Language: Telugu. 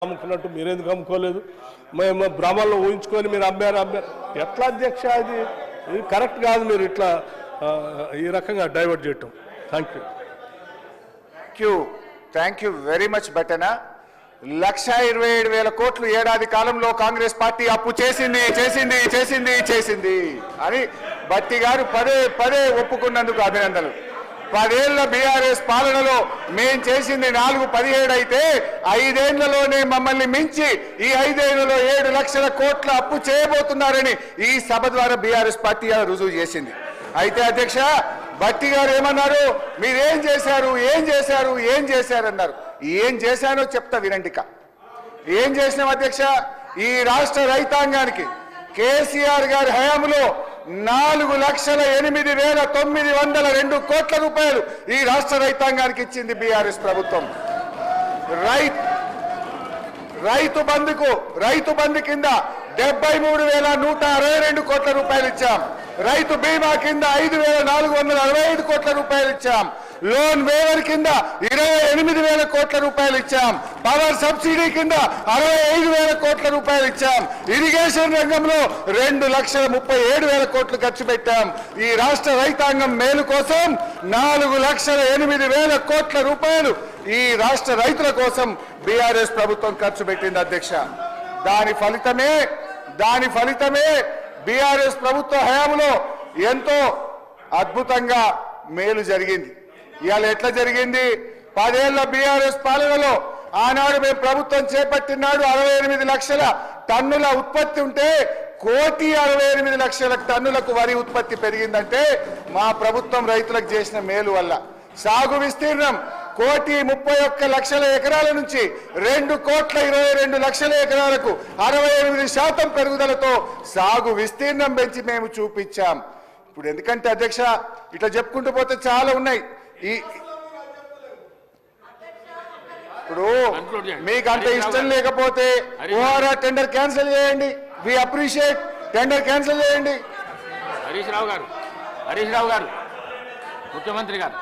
అమ్ముకున్నట్టు మీరెందుకు అమ్ముకోలేదు? మేము బ్రాహ్మణులు ఊహించుకొని మీరు అమ్మారు ఎట్లా అధ్యక్ష? ఇది కరెక్ట్ కాదు. మీరు ఇట్లా ఈ రకంగా డైవర్ట్ చేయటం. థ్యాంక్ యూ వెరీ మచ్ బట్టనా. 1,27,000 కోట్లు ఏడాది కాలంలో కాంగ్రెస్ పార్టీ అప్పు చేసింది అని బట్టి గారు పదే ఒప్పుకున్నందుకు అభినందనలు. 10 ఏళ్ల బీఆర్ఎస్ పాలనలో మేం చేసింది 417 అయితే 5 ఏళ్లలోనే మమ్మల్ని మించి ఈ 5 ఏళ్లలో 7 లక్షల కోట్ల అప్పు చేయబోతున్నారని ఈ సభ ద్వారా బీఆర్ఎస్ పార్టీ రుజువు చేసింది. అయితే అధ్యక్ష బట్టి గారు ఏమన్నారు? మీరేం చేశారన్నారు. ఏం చేశానో చెప్తా వినండిక. ఏం చేసినాం అధ్యక్ష? ఈ రాష్ట్ర రైతాంగానికి కేసీఆర్ గారి హయాంలో 4,08,902 కోట్ల రూపాయలు ఈ రాష్ట్ర రైతాంగానికి ఇచ్చింది బీఆర్ఎస్ ప్రభుత్వం. రైతు బంధు కింద 73,162 కోట్ల రూపాయలు ఇచ్చాం. రైతు బీమా కింద 5,465 కోట్ల రూపాయలు ఇచ్చాం. లోన్ వేవర్ కింద 28,000 కోట్ల రూపాయలు ఇచ్చాం. పవర్ సబ్సిడీ కింద 65,000 కోట్ల రూపాయలు ఇచ్చాం. ఇరిగేషన్ రంగంలో 2,37,000 కోట్లు ఖర్చు పెట్టాం. ఈ రాష్ట్ర రైతాంగం మేలు కోసం 4,08,000 కోట్ల రూపాయలు ఈ రాష్ట్ర రైతుల కోసం బీఆర్ఎస్ ప్రభుత్వం ఖర్చు పెట్టింది అధ్యక్ష. దాని ఫలితమే బీఆర్ఎస్ ప్రభుత్వ హయాంలో ఎంతో అద్భుతంగా మేలు జరిగింది. ఇవాళ ఎట్లా జరిగింది? 10 ఏళ్ల బీఆర్ఎస్ పాలనలో ఆనాడు మేము ప్రభుత్వం చేపట్టినాడు 68 లక్షల టన్నుల ఉత్పత్తి ఉంటే 1,68,00,000 టన్నులకు వరి ఉత్పత్తి పెరిగిందంటే మా ప్రభుత్వం రైతులకు చేసిన మేలు వల్ల. సాగు విస్తీర్ణం 1,31,00,000 ఎకరాల నుంచి 2,22,00,000 ఎకరాలకు 68% పెరుగుదలతో సాగు విస్తీర్ణం పెంచి మేము చూపించాం. ఇప్పుడు ఎందుకంటే అధ్యక్ష ఇట్లా చెప్పుకుంటూ పోతే చాలా ఉన్నాయి. ఇప్పుడు మీకు అంత ఇష్టం లేకపోతే ఓఆర్ఆర్ టెండర్ క్యాన్సిల్ చేయండి. We appreciate. టెండర్ క్యాన్సిల్ చేయండి. హరీష్ రావు గారు ముఖ్యమంత్రి గారు